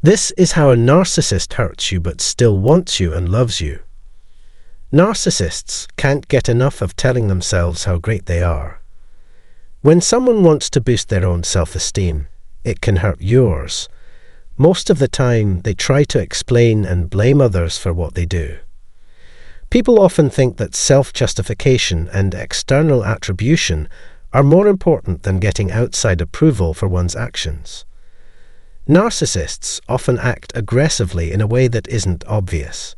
This is how a narcissist hurts you but still wants you and loves you. Narcissists can't get enough of telling themselves how great they are. When someone wants to boost their own self-esteem, it can hurt yours. Most of the time, they try to explain and blame others for what they do. People often think that self-justification and external attribution are more important than getting outside approval for one's actions. Narcissists often act aggressively in a way that isn't obvious.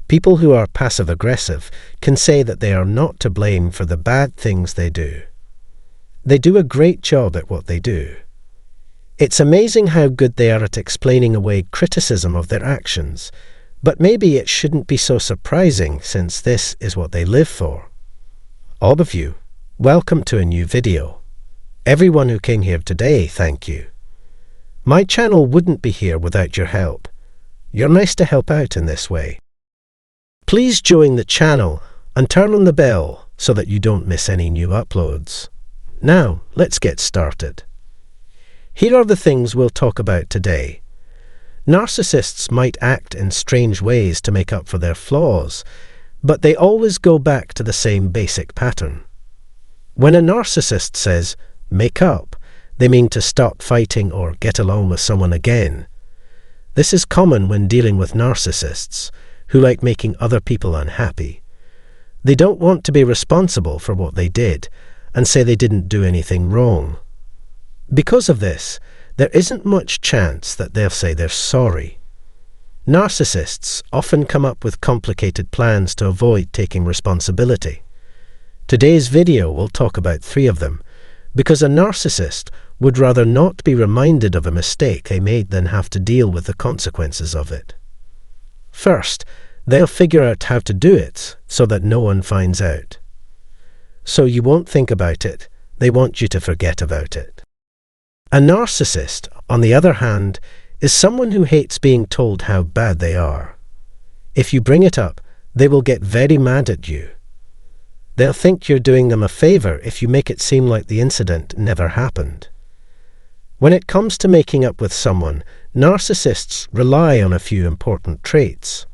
People who are passive-aggressive can say that they are not to blame for the bad things they do. They do a great job at what they do. It's amazing how good they are at explaining away criticism of their actions, but maybe it shouldn't be so surprising since this is what they live for. All of you, welcome to a new video. Everyone who came here today, thank you. My channel wouldn't be here without your help. You're nice to help out in this way. Please join the channel and turn on the bell so that you don't miss any new uploads. Now, let's get started. Here are the things we'll talk about today. Narcissists might act in strange ways to make up for their flaws, but they always go back to the same basic pattern. When a narcissist says, "make up," they mean to stop fighting or get along with someone again. This is common when dealing with narcissists, who like making other people unhappy. They don't want to be responsible for what they did, and say they didn't do anything wrong. Because of this, there isn't much chance that they'll say they're sorry. Narcissists often come up with complicated plans to avoid taking responsibility. Today's video will talk about 3 of them, because a narcissist would rather not be reminded of a mistake they made than have to deal with the consequences of it. First, they'll figure out how to do it so that no one finds out. So you won't think about it, they want you to forget about it. A narcissist, on the other hand, is someone who hates being told how bad they are. If you bring it up, they will get very mad at you. They'll think you're doing them a favor if you make it seem like the incident never happened. When it comes to making up with someone, narcissists rely on a few important traits.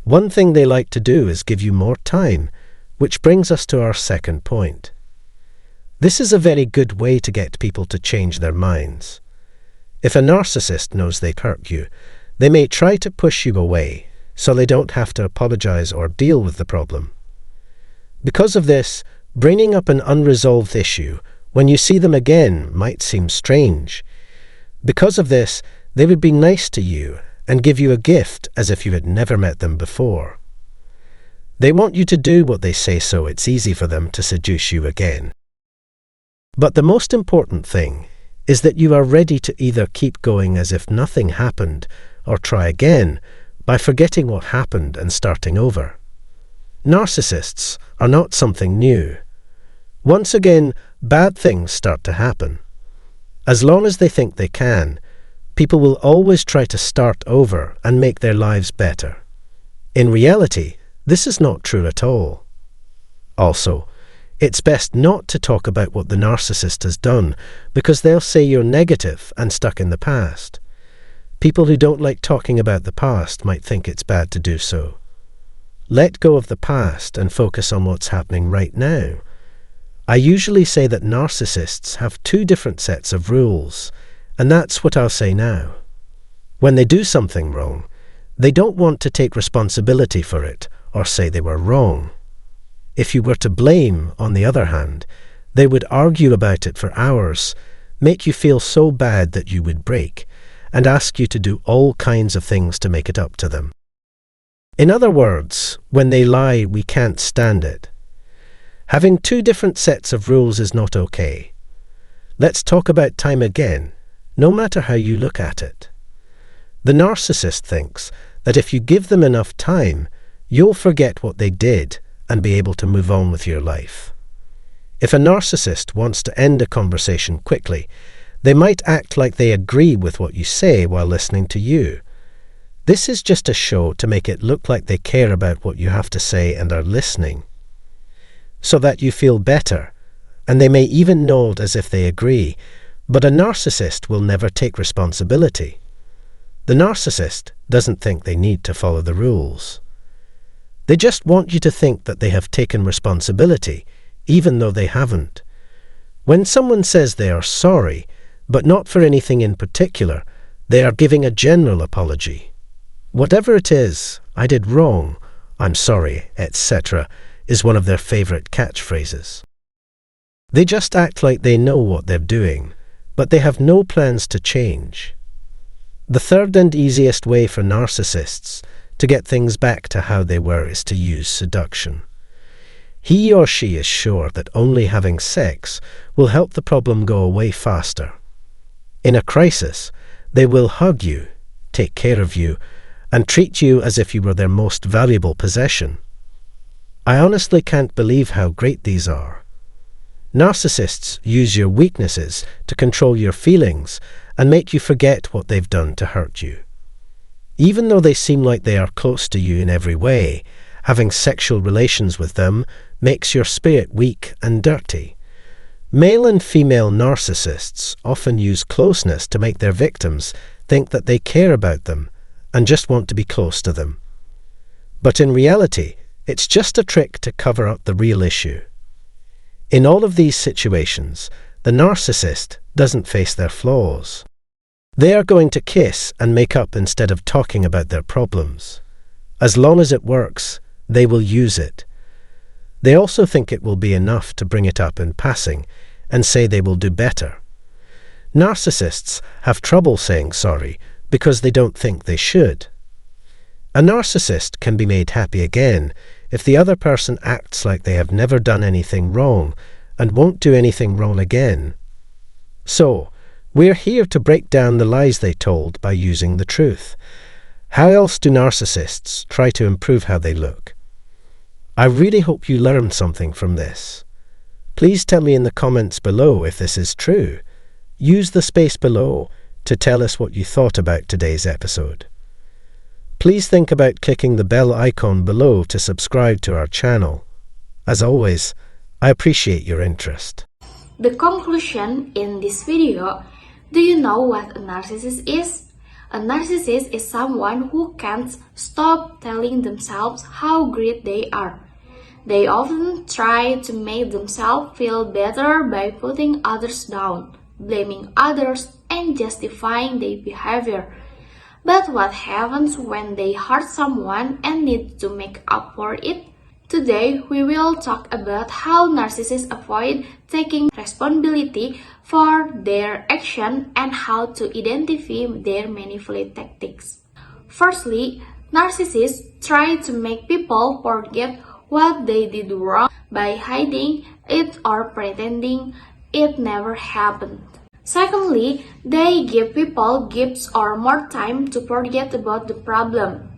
One thing they like to do is give you more time, which brings us to our second point. This is a very good way to get people to change their minds. If a narcissist knows they've hurt you, they may try to push you away, so they don't have to apologize or deal with the problem. Because of this, bringing up an unresolved issue when you see them again might seem strange. Because of this, they would be nice to you and give you a gift as if you had never met them before. They want you to do what they say so it's easy for them to seduce you again. But the most important thing is that you are ready to either keep going as if nothing happened or try again by forgetting what happened and starting over. Narcissists are not something new. Once again, bad things start to happen. As long as they think they can, people will always try to start over and make their lives better. In reality, this is not true at all. Also, it's best not to talk about what the narcissist has done because they'll say you're negative and stuck in the past. People who don't like talking about the past might think it's bad to do so. Let go of the past and focus on what's happening right now. I usually say that narcissists have 2 different sets of rules, and that's what I'll say now. When they do something wrong, they don't want to take responsibility for it or say they were wrong. If you were to blame, on the other hand, they would argue about it for hours, make you feel so bad that you would break, and ask you to do all kinds of things to make it up to them. In other words, when they lie, we can't stand it. Having 2 different sets of rules is not okay. Let's talk about time again, no matter how you look at it. The narcissist thinks that if you give them enough time, you'll forget what they did and be able to move on with your life. If a narcissist wants to end a conversation quickly, they might act like they agree with what you say while listening to you. This is just a show to make it look like they care about what you have to say and are listening, so that you feel better, and they may even nod as if they agree, but a narcissist will never take responsibility. The narcissist doesn't think they need to follow the rules. They just want you to think that they have taken responsibility, even though they haven't. When someone says they are sorry, but not for anything in particular, they are giving a general apology. Whatever it is, I did wrong, I'm sorry, etc., is one of their favourite catchphrases. They just act like they know what they're doing, but they have no plans to change. The third and easiest way for narcissists to get things back to how they were is to use seduction. He or she is sure that only having sex will help the problem go away faster. In a crisis, they will hug you, take care of you, and treat you as if you were their most valuable possession. I honestly can't believe how great these are. Narcissists use your weaknesses to control your feelings and make you forget what they've done to hurt you. Even though they seem like they are close to you in every way, having sexual relations with them makes your spirit weak and dirty. Male and female narcissists often use closeness to make their victims think that they care about them and just want to be close to them. But in reality, it's just a trick to cover up the real issue. In all of these situations, the narcissist doesn't face their flaws. They are going to kiss and make up instead of talking about their problems. As long as it works, they will use it. They also think it will be enough to bring it up in passing and say they will do better. Narcissists have trouble saying sorry because they don't think they should. A narcissist can be made happy again if the other person acts like they have never done anything wrong and won't do anything wrong again. So, we're here to break down the lies they told by using the truth. How else do narcissists try to improve how they look? I really hope you learned something from this. Please tell me in the comments below if this is true. Use the space below to tell us what you thought about today's episode. Please think about clicking the bell icon below to subscribe to our channel. As always, I appreciate your interest. The conclusion in this video: do you know what a narcissist is? A narcissist is someone who can't stop telling themselves how great they are. They often try to make themselves feel better by putting others down, blaming others, and justifying their behavior. But what happens when they hurt someone and need to make up for it? Today, we will talk about how narcissists avoid taking responsibility for their action and how to identify their manipulative tactics. Firstly, narcissists try to make people forget what they did wrong by hiding it or pretending it never happened. Secondly, they give people gifts or more time to forget about the problem.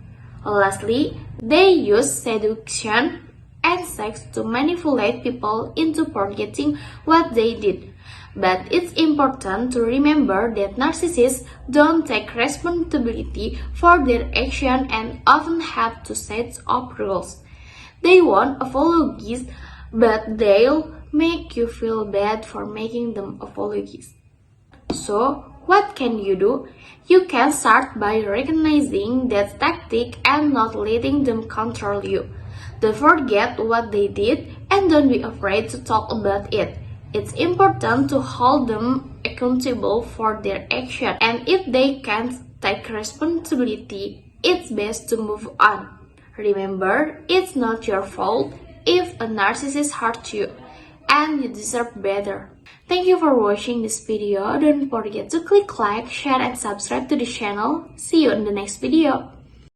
Lastly, they use seduction and sex to manipulate people into forgetting what they did. But it's important to remember that narcissists don't take responsibility for their action and often have two sets of rules. They won't apologize, but they'll make you feel bad for making them apologize. So, what can you do? You can start by recognizing that tactic and not letting them control you. Don't forget what they did and don't be afraid to talk about it. It's important to hold them accountable for their action, and if they can't take responsibility, it's best to move on. Remember, it's not your fault if a narcissist hurt you, and you deserve better. Thank you for watching this video. Don't forget to click like, share, and subscribe to the channel. See you in the next video.